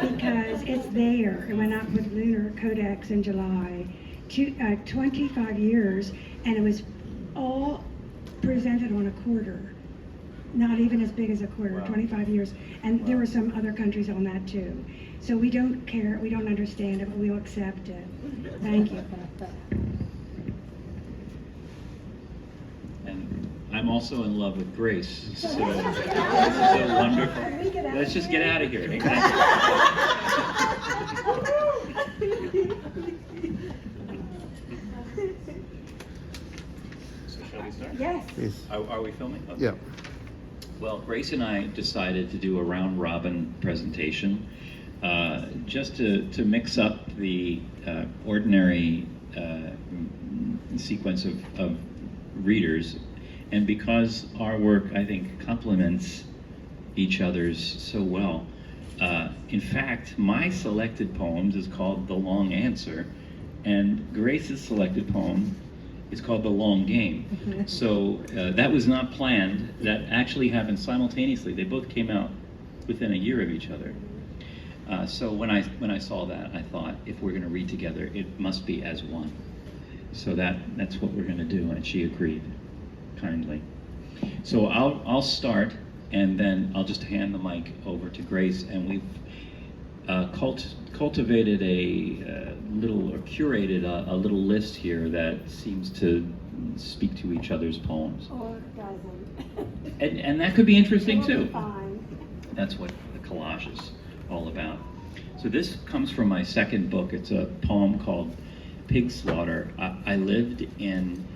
because it's there. It went up with Lunar Codex in July. 25 years, and it was all presented on a quarter. Not even as big as a quarter, 25 years. And there were some other countries on that too. So we don't care, we don't understand it, but we'll accept it. Thank you. And I'm also in love with Grace. So wonderful. Let's just get out of here. So shall we start? Yes. Are we filming? Okay. Yeah. Well, Grace and I decided to do a round robin presentation just to mix up the ordinary sequence of readers, and because our work, I think, complements each other's so well. In fact, my selected poems is called The Long Answer, and Grace's selected poem is called The Long Game. So that was not planned. That actually happened simultaneously. They both came out within a year of each other. So when I saw that, I thought, if we're going to read together, it must be as one. So that's what we're going to do, and she agreed kindly. So I'll start, and then I'll just hand the mic over to Grace, and we've cultivated curated a little list here that seems to speak to each other's poems. Or doesn't. And that could be interesting It'll be too. fine. That's what the collage is all about. So this comes from my second book. It's a poem called Pig Slaughter. I lived in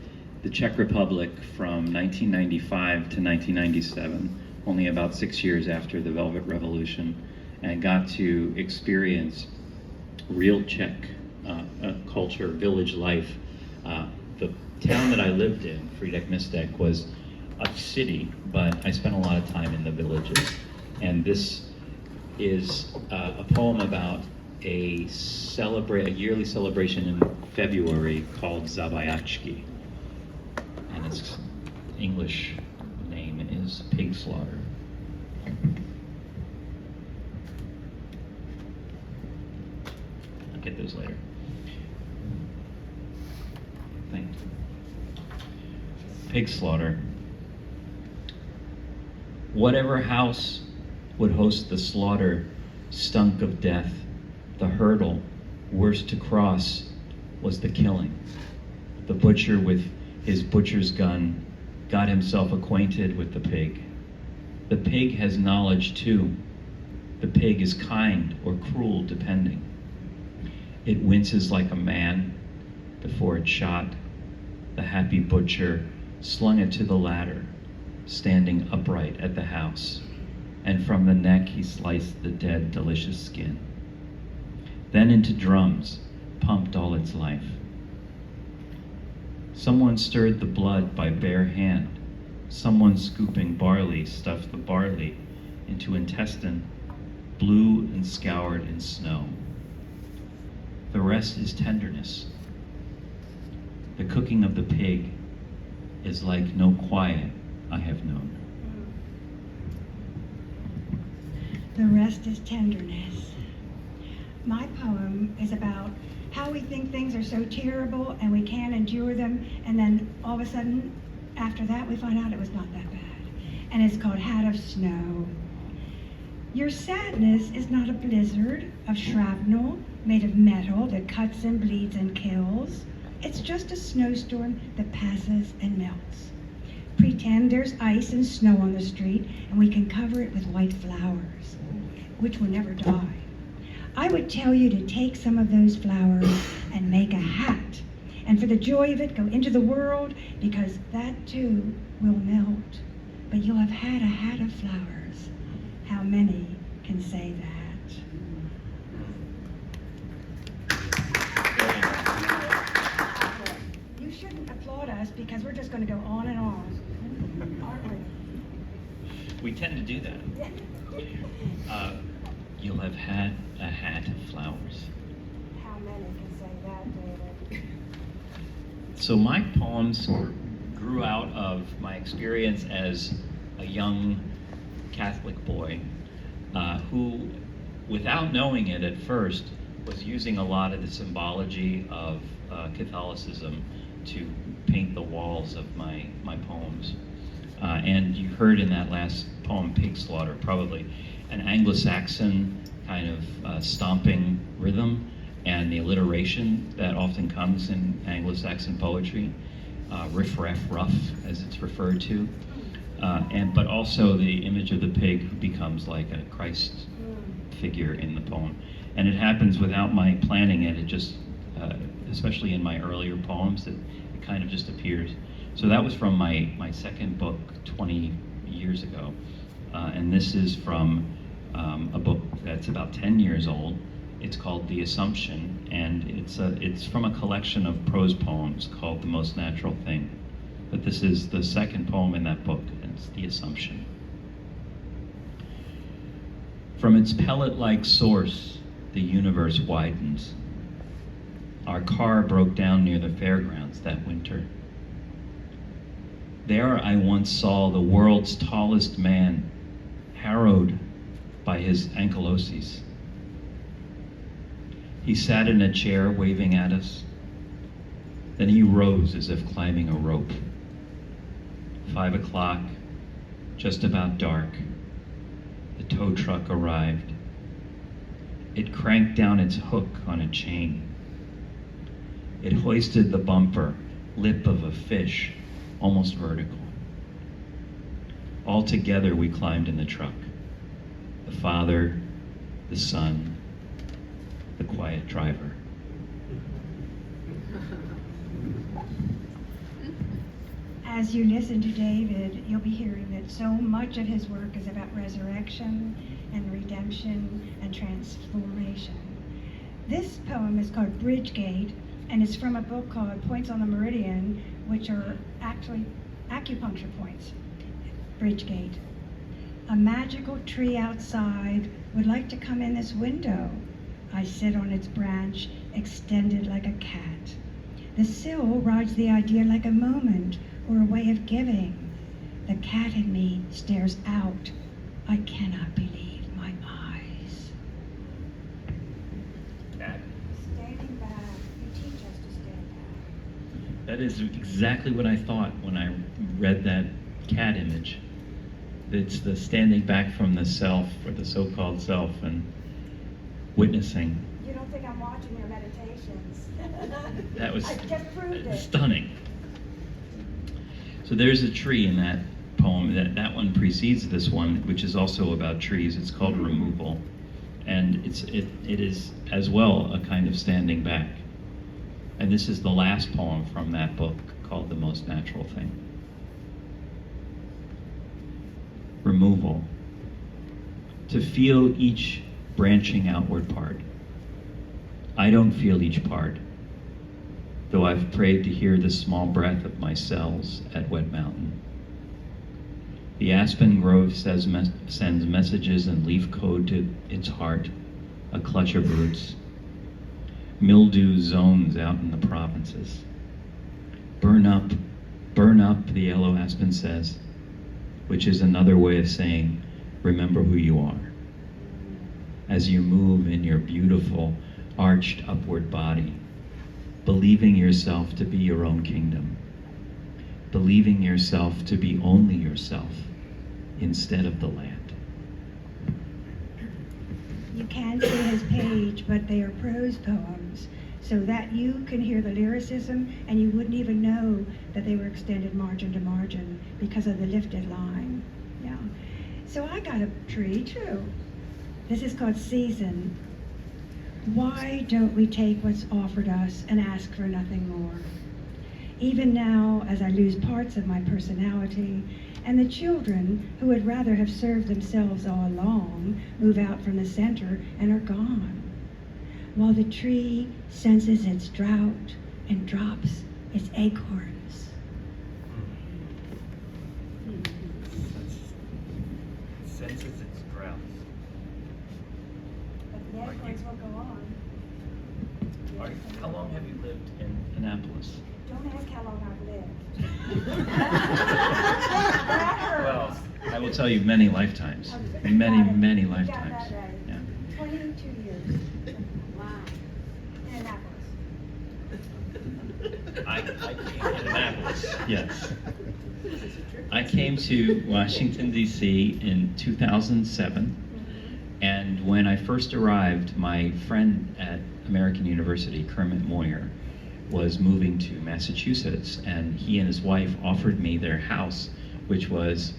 the Czech Republic from 1995 to 1997, only about 6 years after the Velvet Revolution, and got to experience real Czech culture, village life. The town that I lived in, Frýdek Místek, was a city, but I spent a lot of time in the villages. And this is a poem about a yearly celebration in February called Zabijáčky, and its English name is Pig Slaughter. I'll get those later. Thank you. Pig slaughter. Whatever house would host the slaughter stunk of death. The hurdle, worst to cross, was the killing. The butcher with his butcher's gun got himself acquainted with the pig. The pig has knowledge too. The pig is kind or cruel depending. It winces like a man before it's shot. The happy butcher slung it to the ladder, standing upright at the house, and from the neck he sliced the dead delicious skin. Then into drums pumped all its life. Someone stirred the blood by bare hand. Someone scooping barley stuffed the barley into intestine, blue and scoured in snow. The rest is tenderness. The cooking of the pig is like no quiet I have known. The rest is tenderness. My poem is about how we think things are so terrible and we can't endure them, and then all of a sudden, after that, we find out it was not that bad. And it's called Hat of Snow. Your sadness is not a blizzard of shrapnel made of metal that cuts and bleeds and kills. It's just a snowstorm that passes and melts. Pretend there's ice and snow on the street, and we can cover it with white flowers, which will never die. I would tell you to take some of those flowers and make a hat, and for the joy of it, go into the world, because that too will melt. But you'll have had a hat of flowers. How many can say that? You shouldn't applaud us because we're just going to go on and on, aren't we? We tend to do that. You'll have had a hat of flowers. How many can say that, David? So my poems grew out of my experience as a young Catholic boy who without knowing it at first, was using a lot of the symbology of Catholicism to paint the walls of my poems. And you heard in that last poem, Pig Slaughter, probably an Anglo-Saxon kind of stomping rhythm, and the alliteration that often comes in Anglo-Saxon poetry, riff-raff rough, as it's referred to, but also the image of the pig who becomes like a Christ figure in the poem. And it happens without my planning it. It just, especially in my earlier poems, it kind of just appears. So that was from my second book 20 years ago. And this is from a book that's about 10 years old. It's called The Assumption, and it's from a collection of prose poems called The Most Natural Thing. But this is the second poem in that book, and it's The Assumption. From its pellet-like source, the universe widens. Our car broke down near the fairgrounds that winter. There I once saw the world's tallest man, harrowed by his ankyloses. He sat in a chair waving at us. Then he rose as if climbing a rope. 5 o'clock, just about dark. The tow truck arrived. It cranked down its hook on a chain. It hoisted the bumper, lip of a fish, almost vertical. All together we climbed in the truck. The father, the son, the quiet driver. As you listen to David, you'll be hearing that so much of his work is about resurrection and redemption and transformation. This poem is called Bridgegate, and it's from a book called Points on the Meridian, which are actually acupuncture points. Bridgegate. A magical tree outside would like to come in this window. I sit on its branch, extended like a cat. The sill rides the idea like a moment or a way of giving. The cat in me stares out. I cannot believe my eyes. Standing back. You teach us to stand back. That is exactly what I thought when I read that cat image. It's the standing back from the self, or the so-called self, and witnessing. You don't think I'm watching your meditations? That was I just proved it. stunning. So there's a tree in that poem. That one precedes this one, which is also about trees. It's called Removal, and it is as well a kind of standing back. And this is the last poem from that book, called The Most Natural Thing. Removal. To feel each branching outward part. I don't feel each part, though I've prayed to hear the small breath of my cells at Wet Mountain. The aspen grove sends messages in leaf code to its heart, a clutch of roots. Mildew zones out in the provinces. Burn up, the yellow aspen says, which is another way of saying, remember who you are. As you move in your beautiful, arched upward body, believing yourself to be your own kingdom, believing yourself to be only yourself instead of the land. You can see his page, but they are prose poems, so that you can hear the lyricism and you wouldn't even know that they were extended margin to margin because of the lifted line. Yeah. So I got a tree too. This is called Season. Why don't we take what's offered us and ask for nothing more? Even now, as I lose parts of my personality, and the children who would rather have served themselves all along move out from the center and are gone, while the tree senses its drought and drops its acorns. Senses its drought. But the acorns will go on. How long have you lived in Annapolis? Don't ask how long I've lived. Well, I will tell you many lifetimes. Many lifetimes. Yeah. 20 42 years. Wow. In Annapolis. I came to Annapolis, yes. I came to Washington, D.C. in 2007, and when I first arrived, my friend at American University, Kermit Moyer, was moving to Massachusetts, and he and his wife offered me their house, which was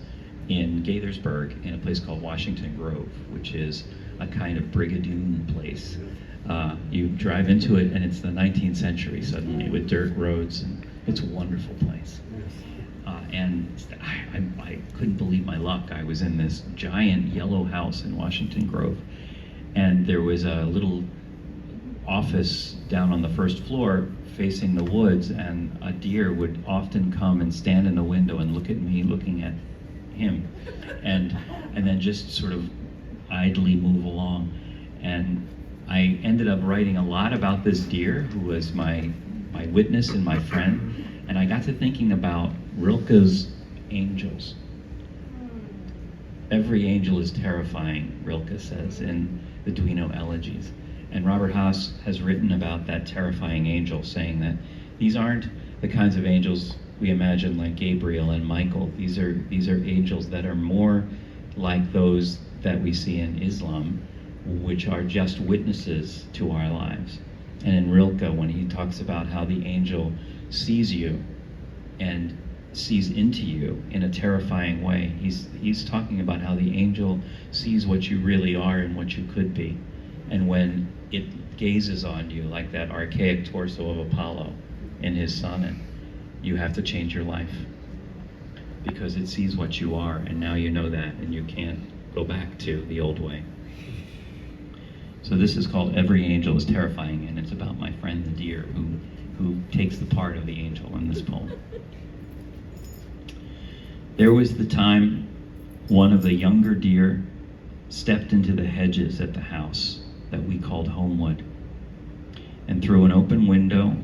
in Gaithersburg, in a place called Washington Grove, which is a kind of brigadoon place. You drive into it, and it's the 19th century suddenly, with dirt roads, and it's a wonderful place. And I couldn't believe my luck. I was in this giant yellow house in Washington Grove, and there was a little office down on the first floor facing the woods, and a deer would often come and stand in the window and look at me looking at him, and then just sort of idly move along. And I ended up writing a lot about this deer, who was my witness and my friend, and I got to thinking about Rilke's angels. Every angel is terrifying, Rilke says in the Duino Elegies. And Robert Haas has written about that terrifying angel, saying that these aren't the kinds of angels we imagine like Gabriel and Michael. These are angels that are more like those that we see in Islam, which are just witnesses to our lives. And in Rilke, when he talks about how the angel sees you and sees into you in a terrifying way, he's talking about how the angel sees what you really are and what you could be. And when it gazes on you like that archaic torso of Apollo in his sonnet, you have to change your life, because it sees what you are, and now you know that, and you can't go back to the old way. So this is called Every Angel is Terrifying, and it's about my friend the deer who takes the part of the angel in this poem. There was the time one of the younger deer stepped into the hedges at the house that we called Homewood, and through an open window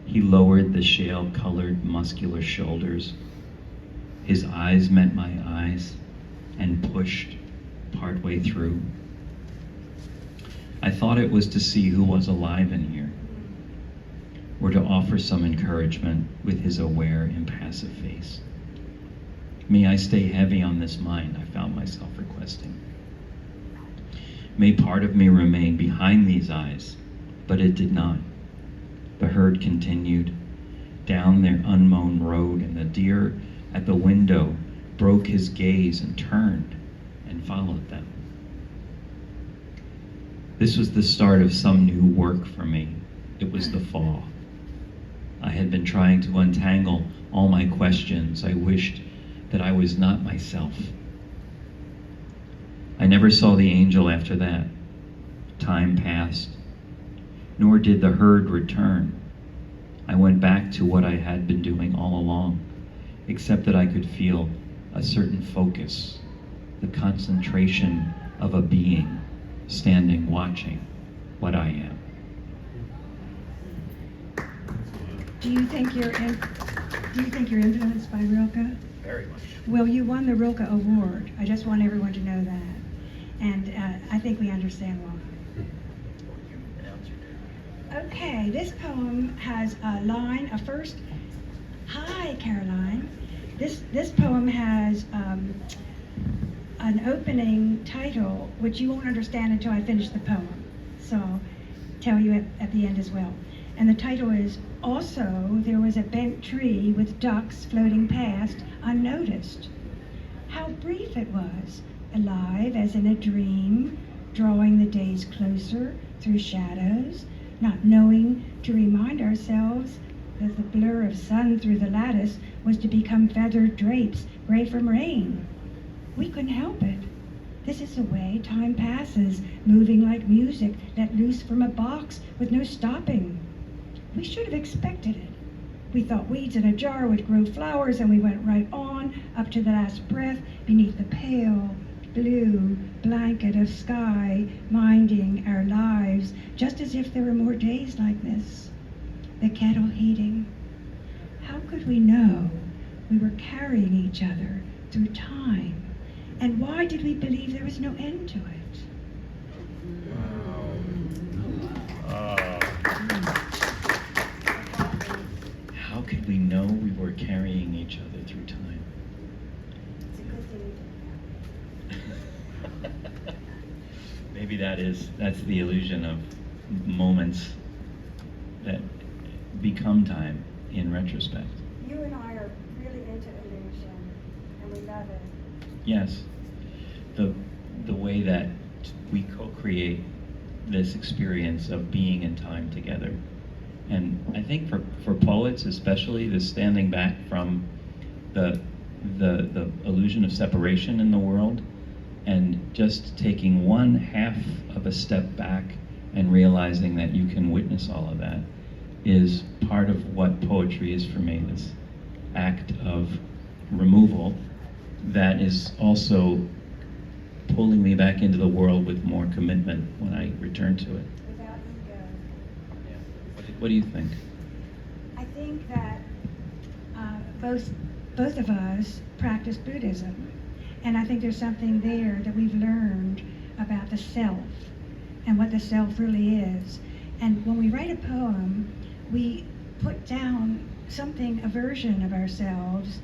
he lowered the shale-colored muscular shoulders. His eyes met my eyes and pushed partway through. I thought it was to see who was alive in here, or to offer some encouragement with his aware, impassive face. May I stay heavy on this mind, I found myself requesting. May part of me remain behind these eyes, but it did not. The herd continued down their unmown road, and the deer at the window broke his gaze and turned and followed them. This was the start of some new work for me. It was the fall. I had been trying to untangle all my questions. I wished that I was not myself. I never saw the angel after that. Time passed, nor did the herd return. I went back to what I had been doing all along, except that I could feel a certain focus, the concentration of a being standing watching what I am. Do you think you're influenced by Rilke? Very much. Well, you won the Rilke Award. I just want everyone to know that. And I think we understand why. Okay, this poem has a line, hi, Caroline. This poem has an opening title, which you won't understand until I finish the poem. So I'll tell you at the end as well. And the title is, Also, there was a bent tree with ducks floating past unnoticed. How brief it was, alive as in a dream, drawing the days closer through shadows, not knowing to remind ourselves that the blur of sun through the lattice was to become feathered drapes, gray from rain. We couldn't help it. This is the way time passes, moving like music let loose from a box with no stopping. We should have expected it. We thought weeds in a jar would grow flowers, and we went right on up to the last breath beneath the pale blue blanket of sky, minding our lives, just as if there were more days like this. The kettle heating. How could we know we were carrying each other through time? And why did we believe there was no end to it? maybe that's the illusion of moments that become time in retrospect. You and I are really into illusion, and we love it. Yes, the way that we co-create this experience of being in time together. And I think for poets especially, the standing back from the illusion of separation in the world and just taking one half of a step back and realizing that you can witness all of that is part of what poetry is for me, this act of removal that is also pulling me back into the world with more commitment when I return to it. Without ego. What do you think? I think that both of us practice Buddhism, and I think there's something there that we've learned about the self and what the self really is. And when we write a poem, we put down something, a version of ourselves,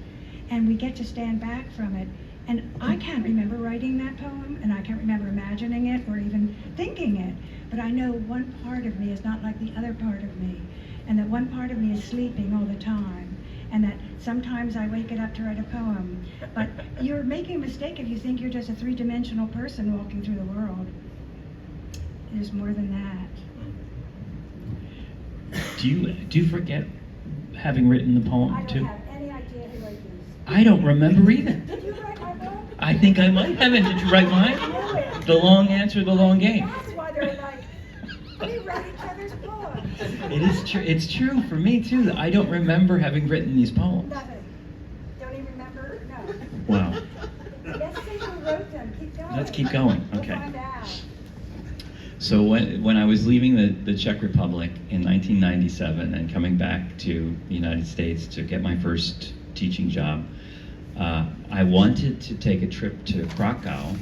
and we get to stand back from it. And I can't remember writing that poem, and I can't remember imagining it or even thinking it, but I know one part of me is not like the other part of me, and that one part of me is sleeping all the time, and that sometimes I wake it up to write a poem. But you're making a mistake if you think you're just a three-dimensional person walking through the world. There's more than that. Do you forget having written the poem I don't too? have any idea who wrote these. I don't remember either. Did you write my book? I think I might have. Did you write mine? The long answer, the long game. That's why they're like, we write each other's poems. It is true. It's true for me too. I don't remember having written these poems. Nothing. Don't even remember? No. Wow. Let's see who wrote them. Keep going. Let's keep going. We'll Okay. find out. So when I was leaving the Czech Republic in 1997 and coming back to the United States to get my first teaching job, I wanted to take a trip to Krakow,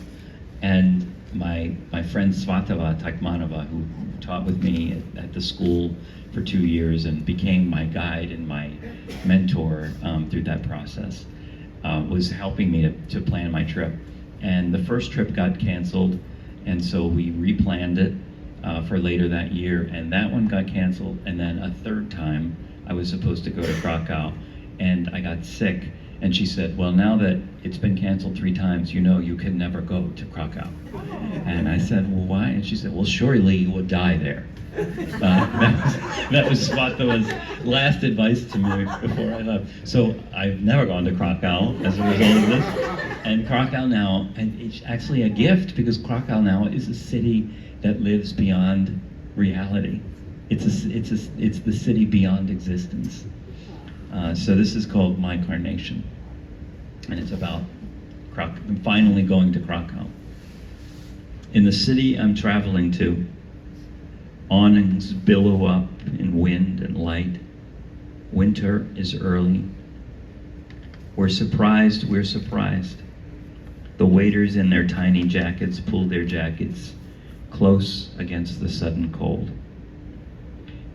and my friend Svatava Takmanova, who taught with me at the school for 2 years and became my guide and my mentor through that process, was helping me to plan my trip. And the first trip got canceled, and so we replanned it for later that year, and that one got canceled. And then a third time I was supposed to go to Krakow, and I got sick, and she said, well, now that it's been canceled 3 times, you know you can never go to Krakow. And I said, well, why? And she said, well, surely you would die there. That was Svatava's last advice to me before I left. So I've never gone to Krakow as a result of this. And Krakow now, and it's actually a gift, because Krakow now is a city that lives beyond reality. It's the city beyond existence. So this is called My Carnation, and it's about I'm finally going to Krakow. In the city I'm traveling to, awnings billow up in wind and light. Winter is early. We're surprised. The waiters in their tiny jackets pull their jackets close against the sudden cold.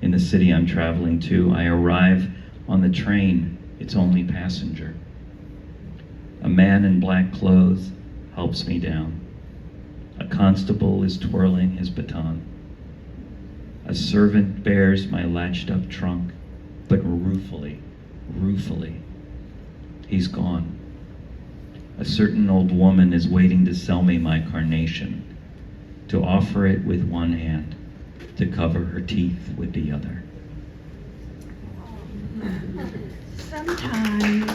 In the city I'm traveling to, I arrive on the train. It's only passenger. A man in black clothes helps me down. A constable is twirling his baton. A servant bears my latched up trunk, but ruefully, he's gone. A certain old woman is waiting to sell me my carnation, to offer it with one hand, to cover her teeth with the other. Sometimes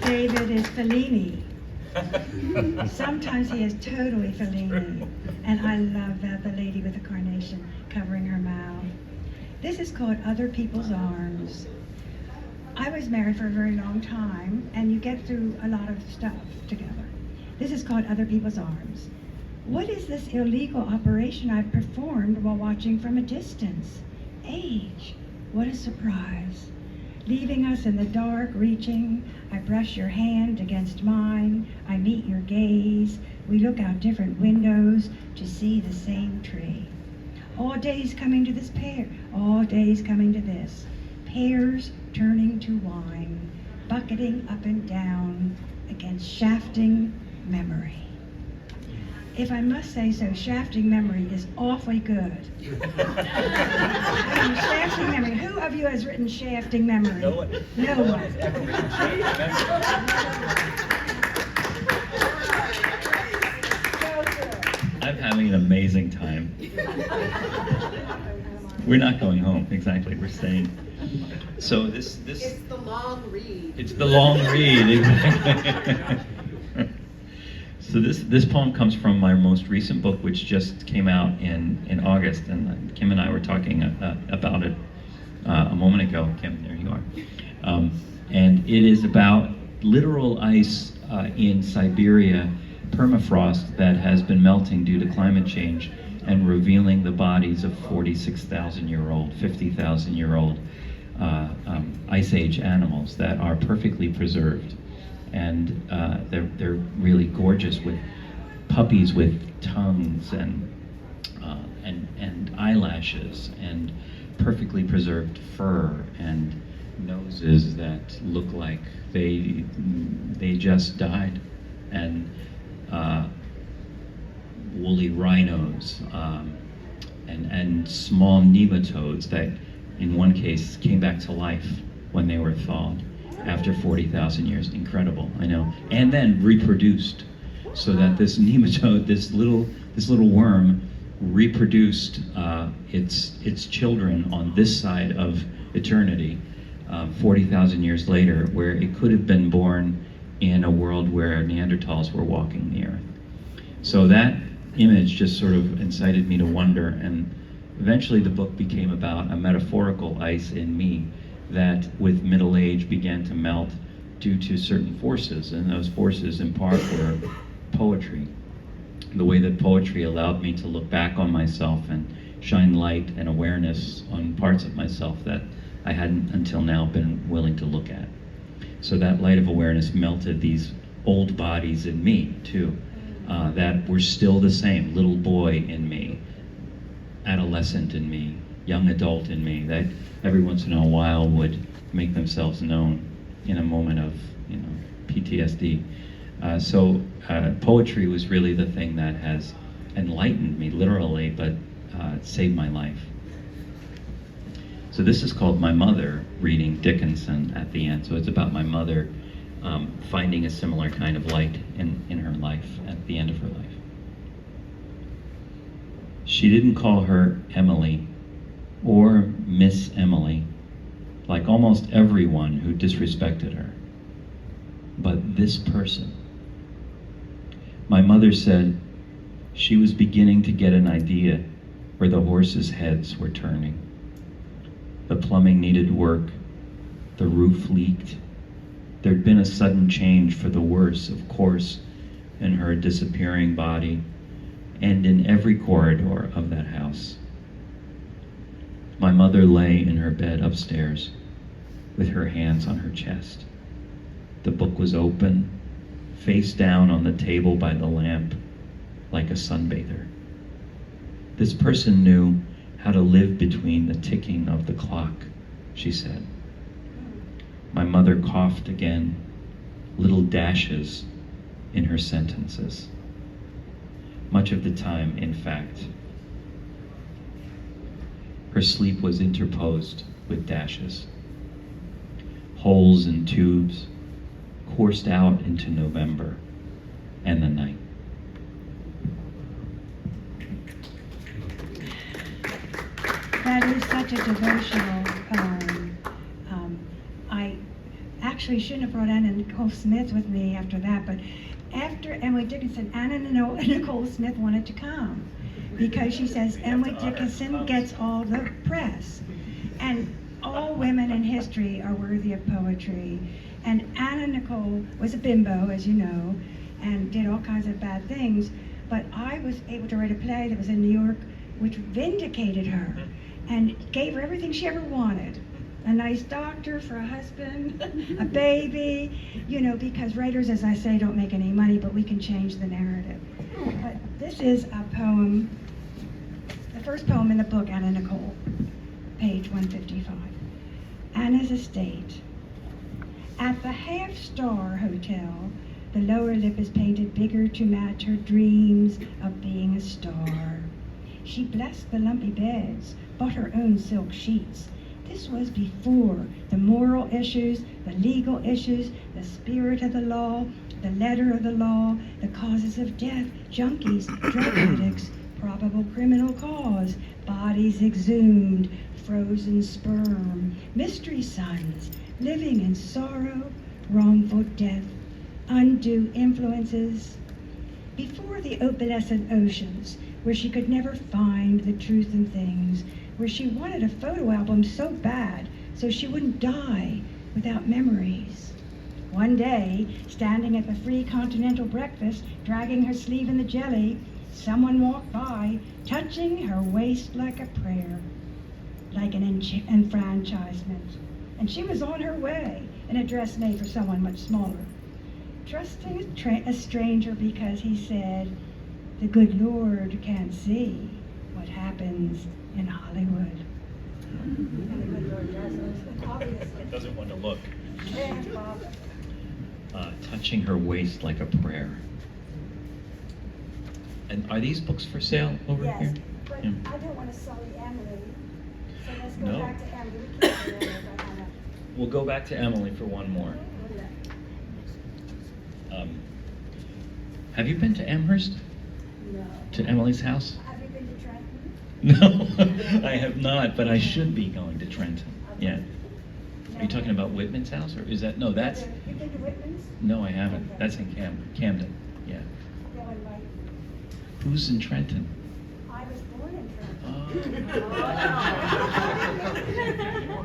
David is Fellini. Sometimes he is totally Fellini. And I love that, the lady with the carnation covering her mouth. This is called Other People's Arms. I was married for a very long time, and you get through a lot of stuff together. This is called Other People's Arms. What is this illegal operation I've performed while watching from a distance? Age, what a surprise. Leaving us in the dark, reaching, I brush your hand against mine, I meet your gaze, we look out different windows to see the same tree. All days coming to this pear, all days coming to this. Pears turning to wine, bucketing up and down against shafting memory. if I must say so, shafting memory is awfully good. I mean, shafting memory. Who of you has written shafting memory? No one. No one. has ever written shafting memory. I'm having an amazing time. We're not going home, exactly, we're staying. So this It's the long read. it's the long read, exactly. So this poem comes from my most recent book, which just came out in August, and Kim and I were talking about it a moment ago. Kim, there you are. And it is about literal ice in Siberia, permafrost that has been melting due to climate change and revealing the bodies of 46,000-year-old, 50,000-year-old ice age animals that are perfectly preserved. And they're really gorgeous, with puppies with tongues and eyelashes and perfectly preserved fur and noses that look like they just died, and woolly rhinos and small nematodes that in one case came back to life when they were thawed after 40,000 years. Incredible, I know. And then reproduced, so that this nematode, this little worm, reproduced its children on this side of eternity, 40,000 years later, where it could have been born in a world where Neanderthals were walking the earth. So that image just sort of incited me to wonder, and eventually the book became about a metaphorical ice in me that with middle age began to melt due to certain forces, and those forces in part were poetry. The way that poetry allowed me to look back on myself and shine light and awareness on parts of myself that I hadn't until now been willing to look at. So that light of awareness melted these old bodies in me too, that were still the same, little boy in me, adolescent in me, young adult in me, that every once in a while would make themselves known in a moment of, PTSD. So poetry was really the thing that has enlightened me, literally, but saved my life. So this is called My Mother, reading Dickinson at the end. So it's about my mother finding a similar kind of light in her life at the end of her life. She didn't call her Emily or Miss Emily, like almost everyone who disrespected her, but this person. My mother said she was beginning to get an idea where the horses' heads were turning. The plumbing needed work, the roof leaked. There'd been a sudden change for the worse, of course, in her disappearing body and in every corridor of that house. My mother lay in her bed upstairs with her hands on her chest. The book was open, face down on the table by the lamp, like a sunbather. This person knew how to live between the ticking of the clock, she said. My mother coughed again, little dashes in her sentences. Much of the time, in fact. Her sleep was interposed with dashes. Holes and tubes coursed out into November and the night. That is such a devotional poem. I actually shouldn't have brought Anna Nicole Smith with me after that, but after Emily Dickinson, Anna Nicole Smith wanted to come because she says Emily Dickinson gets all the press. And all women in history are worthy of poetry. And Anna Nicole was a bimbo, as you know, and did all kinds of bad things. But I was able to write a play that was in New York, which vindicated her and gave her everything she ever wanted. A nice doctor for a husband, a baby, because writers, as I say, don't make any money, but we can change the narrative. But this is a poem, the first poem in the book, Anna Nicole, page 155. Anna's Estate. At the Half Star Hotel, The lower lip is painted bigger to match her dreams of being a star. She blessed the lumpy beds, bought her own silk sheets. This was before the moral issues, the legal issues, the spirit of the law, the letter of the law, the causes of death, junkies, drug addicts, probable criminal cause, bodies exhumed, frozen sperm, mystery sons, living in sorrow, wrongful death, undue influences. Before the opalescent oceans, where she could never find the truth in things, where she wanted a photo album so bad so she wouldn't die without memories. One day, standing at the free continental breakfast, dragging her sleeve in the jelly, someone walked by, touching her waist like a prayer, like an enfranchisement. And she was on her way in a dress made for someone much smaller. Trusting a stranger because he said, "The good Lord can't see what happens in Hollywood." And the good Lord doesn't, obviously. Doesn't want to look. And Bob. Touching her waist like a prayer. And are these books for sale over Yes, here? but Yeah. I don't want to sully Emily, so let's go No. back to Emily. We can't do Emily, but I know. We'll go back to Emily for one more. Have you been to Amherst? No. To Emily's house? Have you been to Trenton? No, I have not, but I should be going to Trenton. Yeah. Are you talking about Whitman's house, or is that, no, that's, You've been to Whitman's? no, I haven't. That's in Camden, yeah. Go invite. Who's in Trenton? I was born in Trenton.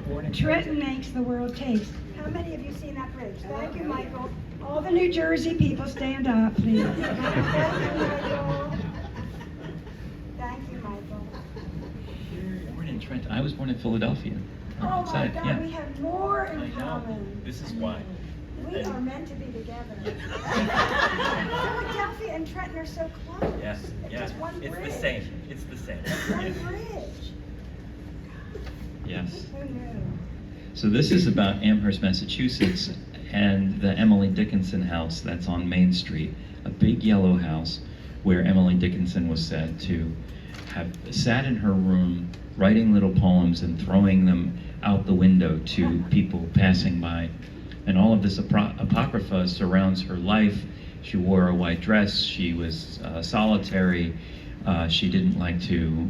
Oh. Trenton makes the world taste. How many of you seen that bridge? Thank you, Michael. All the New Jersey people stand up, please. Thank you, Michael. Thank you, Michael. Born in Trenton. I was born in Philadelphia. Oh my Outside, God, yeah. we have more I in know. common. This is why. We are meant to be together. Philadelphia and Trenton are so close. Yes, It's yes. just one bridge. It's the same. It's the same. One bridge. Yes. Who knew? So this is about Amherst, Massachusetts, and the Emily Dickinson house that's on Main Street, a big yellow house where Emily Dickinson was said to have sat in her room writing little poems and throwing them out the window to people passing by. And all of this apocrypha surrounds her life. She wore a white dress, she was solitary, she didn't like to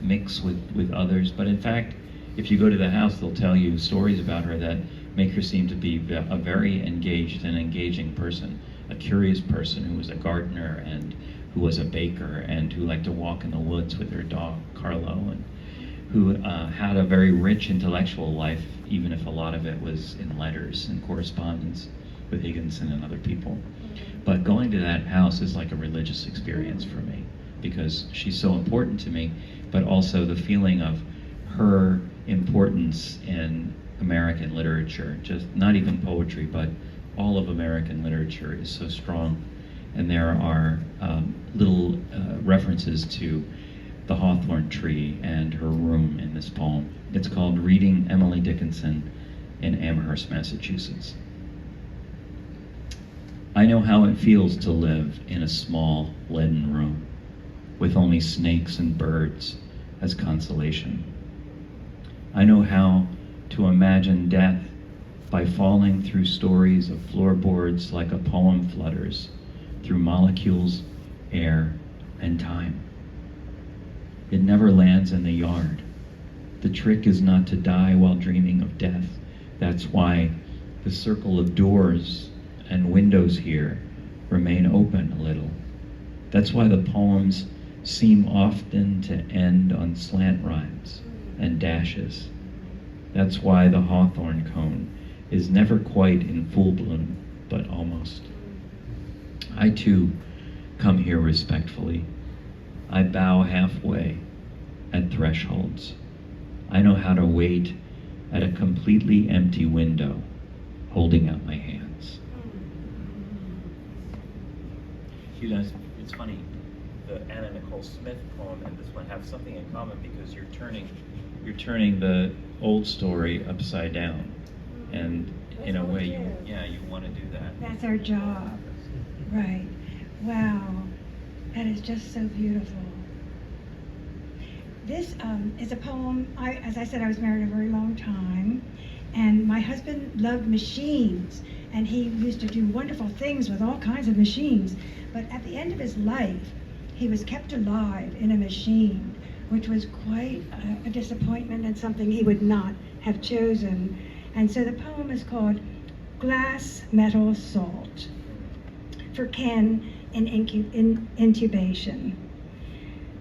mix with others, but in fact, if you go to the house, they'll tell you stories about her that make her seem to be a very engaged and engaging person, a curious person who was a gardener and who was a baker and who liked to walk in the woods with her dog, Carlo, and who had a very rich intellectual life, even if a lot of it was in letters and correspondence with Higginson and other people. But going to that house is like a religious experience for me because she's so important to me, but also the feeling of her importance in American literature, just not even poetry, but all of American literature is so strong. And there are little references to the hawthorn tree and her room in this poem. It's called Reading Emily Dickinson in Amherst, Massachusetts. I know how it feels to live in a small leaden room with only snakes and birds as consolation. I know how to imagine death by falling through stories of floorboards like a poem flutters through molecules, air, and time. It never lands in the yard. The trick is not to die while dreaming of death. That's why the circle of doors and windows here remain open a little. That's why the poems seem often to end on slant rhymes and dashes. That's why the hawthorn cone is never quite in full bloom, but almost. I too come here respectfully. I bow halfway at thresholds. I know how to wait at a completely empty window, holding out my hands. You guys, it's funny, the Anna Nicole Smith poem and this one have something in common because you're turning the old story upside down. And in a way, you want to do that. That's our job. Right. Wow. That is just so beautiful. This is a poem. As I said, I was married a very long time, and my husband loved machines, and he used to do wonderful things with all kinds of machines. But at the end of his life, he was kept alive in a machine, which was quite a disappointment and something he would not have chosen. And so the poem is called Glass Metal Salt for Ken in intubation.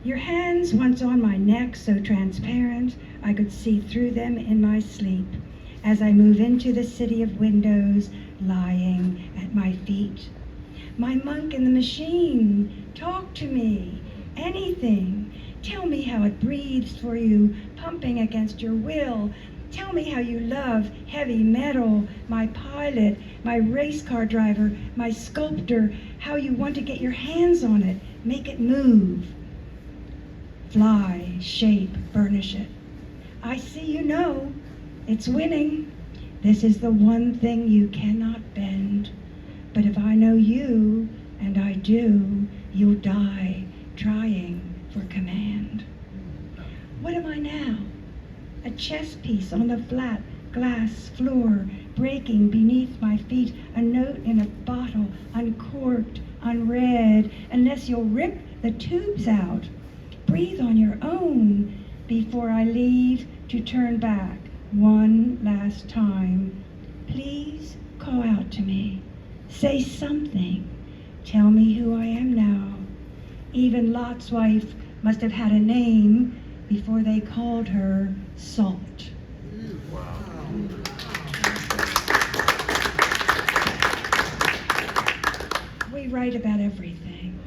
Your hands once on my neck, so transparent, I could see through them in my sleep as I move into the city of windows lying at my feet. My monk in the machine, talk to me, anything. Tell me how it breathes for you, pumping against your will. Tell me how you love heavy metal, my pilot, my race car driver, my sculptor, how you want to get your hands on it, make it move. Fly, shape, burnish it. I see you know, it's winning. This is the one thing you cannot bend. But if I know you, and I do, you'll die trying for command. What am I now? A chess piece on the flat glass floor, breaking beneath my feet, a note in a bottle, uncorked, unread, unless you'll rip the tubes out. Breathe on your own before I leave to turn back one last time. Please call out to me. Say something. Tell me who I am now. Even Lot's wife must have had a name before they called her Salt. We write about everything.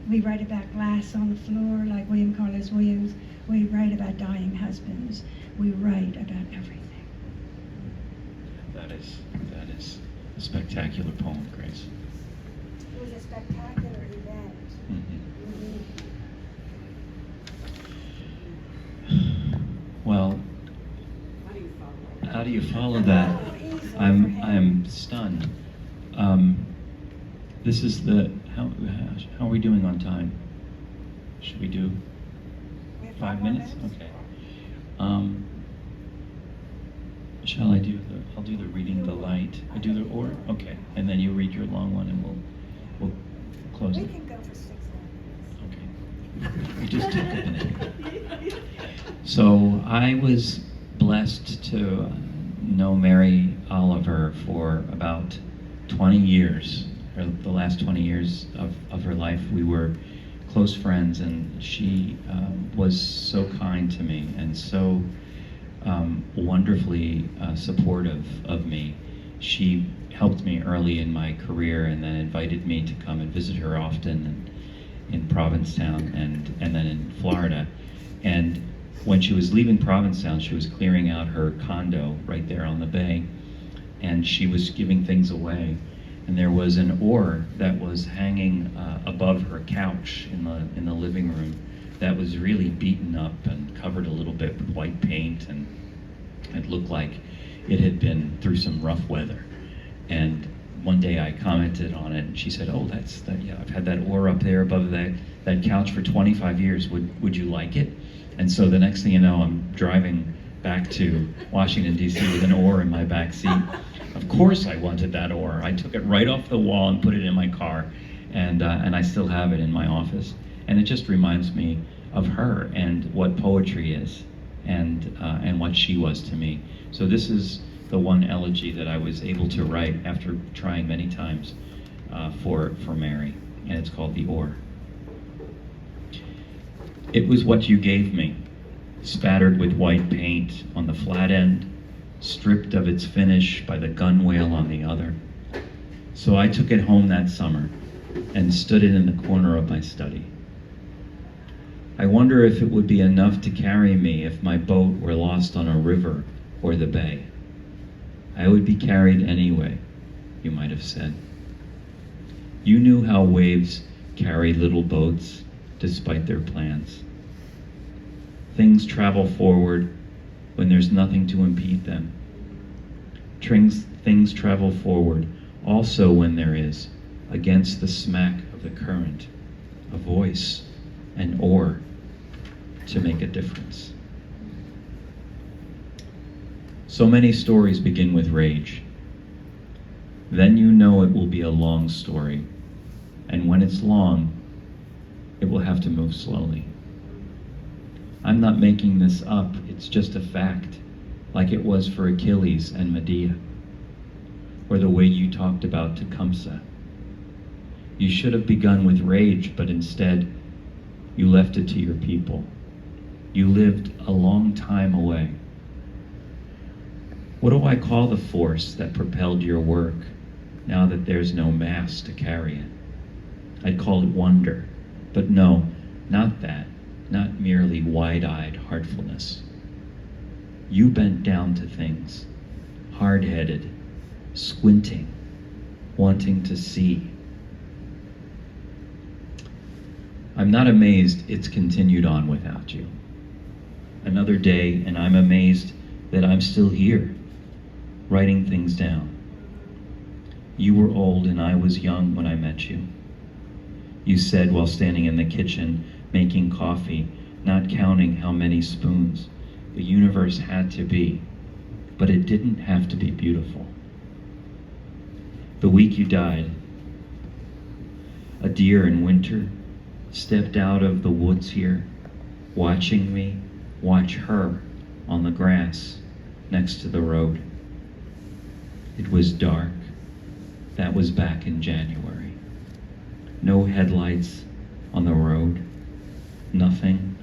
We write about glass on the floor like William Carlos Williams. We write about dying husbands. We write about everything. That is a spectacular poem, Grace. It was a spectacular event. Well, how do you follow that? I'm stunned. This is how are we doing on time? Should we do 5 minutes? Okay. Shall I do I'll do the reading the light. I do the or? Okay. And then you read your long one and we'll close We it. can go for 6 minutes. Okay. We just took a minute. So I was blessed to know Mary Oliver for about 20 years. The last 20 years of her life, we were close friends, and she was so kind to me and so wonderfully supportive of me. She helped me early in my career and then invited me to come and visit her often in Provincetown and then in Florida. And when she was leaving Provincetown, she was clearing out her condo right there on the bay, and she was giving things away. And there was an oar that was hanging above her couch in the living room that was really beaten up and covered a little bit with white paint, and it looked like it had been through some rough weather. And one day I commented on it, and she said, "Oh, yeah, I've had that oar up there above that couch for 25 years. Would you like it?" And so the next thing you know, I'm driving back to Washington, D.C. with an oar in my back seat. Of course I wanted that oar. I took it right off the wall and put it in my car, and I still have it in my office. And it just reminds me of her and what poetry is, and what she was to me. So this is the one elegy that I was able to write after trying many times for Mary, and it's called The Oar. It was what you gave me, spattered with white paint on the flat end, stripped of its finish by the gunwale on the other. So I took it home that summer and stood it in the corner of my study. I wonder if it would be enough to carry me if my boat were lost on a river or the bay. I would be carried anyway, you might have said. You knew how waves carry little boats despite their plans. Things travel forward when there's nothing to impede them. Things travel forward, also when there is, against the smack of the current, a voice, an oar, to make a difference. So many stories begin with rage. Then you know it will be a long story, and when it's long, it will have to move slowly. I'm not making this up, it's just a fact, like it was for Achilles and Medea, or the way you talked about Tecumseh. You should have begun with rage, but instead, you left it to your people. You lived a long time away. What do I call the force that propelled your work now that there's no mass to carry it? I'd call it wonder, but no, not that, not merely wide-eyed heartfulness. You bent down to things, hard-headed, squinting, wanting to see. I'm not amazed it's continued on without you. Another day, and I'm amazed that I'm still here, writing things down. You were old and I was young when I met you. You said while standing in the kitchen, making coffee, not counting how many spoons the universe had to be, but it didn't have to be beautiful. The week you died, a deer in winter stepped out of the woods here, watching me watch her on the grass next to the road. It was dark. That was back in January. No headlights on the road. Nothing,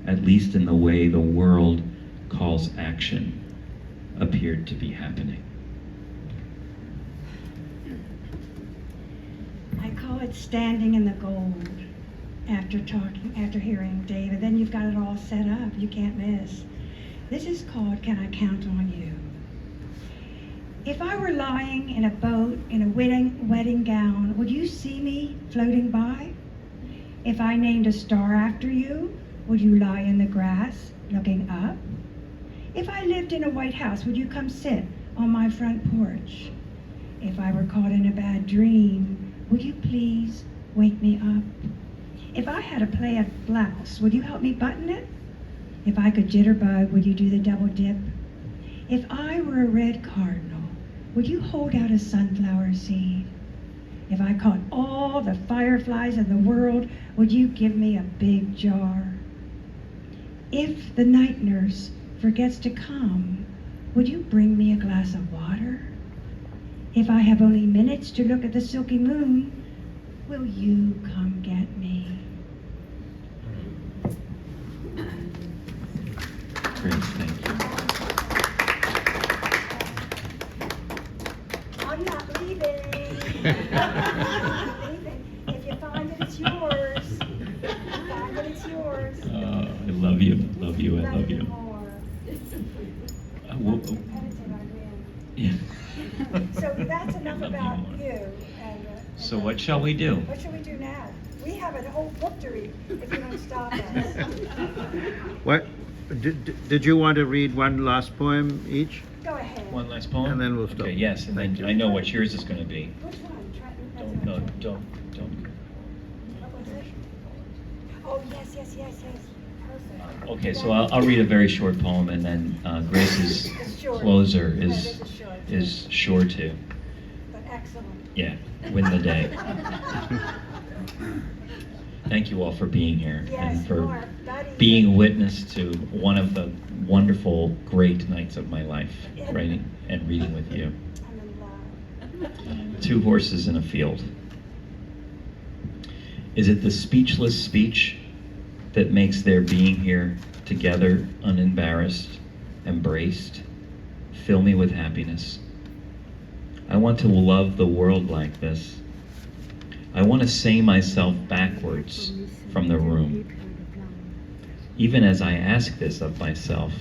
at least in the way the world calls action, appeared to be happening. I call it standing in the gold. After hearing David, then you've got it all set up. You can't miss. This is called Can I Count on You? If I were lying in a boat in a wedding gown, would you see me floating by? If I named a star after you, would you lie in the grass looking up? If I lived in a White House, would you come sit on my front porch? If I were caught in a bad dream, would you please wake me up? If I had a plaid blouse, would you help me button it? If I could jitterbug, would you do the double dip? If I were a red cardinal, would you hold out a sunflower seed? If I caught all the fireflies in the world, would you give me a big jar? If the night nurse forgets to come, would you bring me a glass of water? If I have only minutes to look at the silky moon, will you come get me? Great, thank you. I'm not leaving. I'm not leaving. If you find it, it's yours. If you find it, it's yours. I love you, love you, I love you. More. Whoa, That's competitive, I win. yeah. So that's enough Love you about more. you. So what shall we do? What shall we do now? We have a whole book to read if you don't stop us. What, did you want to read one last poem each? Go ahead. One last poem? And then we'll stop. Okay, yes, and Thank then you. I know what yours is gonna be. Which one? Don't, no, don't. What was it? Oh, yes. Perfect. Okay, so I'll read a very short poem, and then Grace's It's short. closer No, is this is short. is sure to, But excellent. yeah, win the day. Thank you all for being here Yes, and for Mark, that is being a it. witness to one of the wonderful, great nights of my life, writing and reading with you. I'm in love. Two horses in a field. Is it the speechless speech that makes their being here together unembarrassed, embraced, fill me with happiness? I want to love the world like this. I want to say myself backwards from the room. Even as I ask this of myself,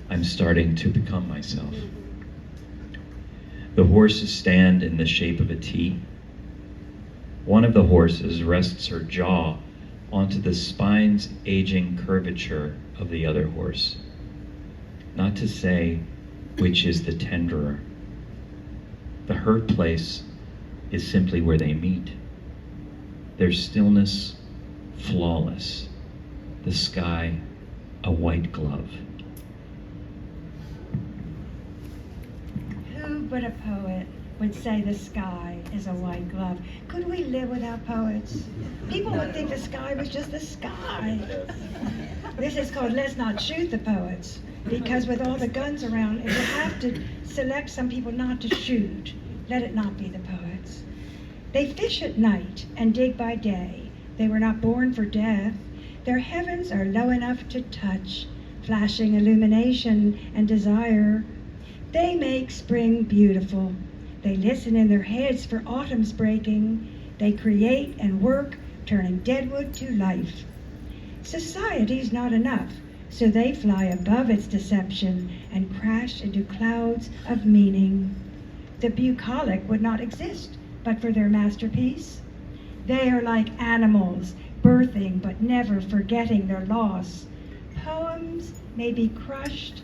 I'm starting to become myself. The horses stand in the shape of a T. One of the horses rests her jaw onto the spine's aging curvature of the other horse. Not to say, which is the tenderer. The hurt place is simply where they meet. Their stillness, flawless. The sky, a white glove. Who but a poet would say the sky is a white glove? Could we live without poets? People would think the sky was just the sky. This is called Let's Not Shoot the Poets, because with all the guns around, it would have to select some people not to shoot. Let it not be the poets. They fish at night and dig by day. They were not born for death. Their heavens are low enough to touch, flashing illumination and desire. They make spring beautiful. They listen in their heads for autumn's breaking. They create and work, turning deadwood to life. Society's not enough, so they fly above its deception and crash into clouds of meaning. The bucolic would not exist but for their masterpiece. They are like animals, birthing but never forgetting their loss. Poems may be crushed,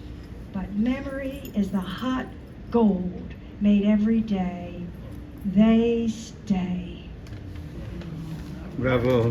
but memory is the hot gold made every day. They stay. Bravo.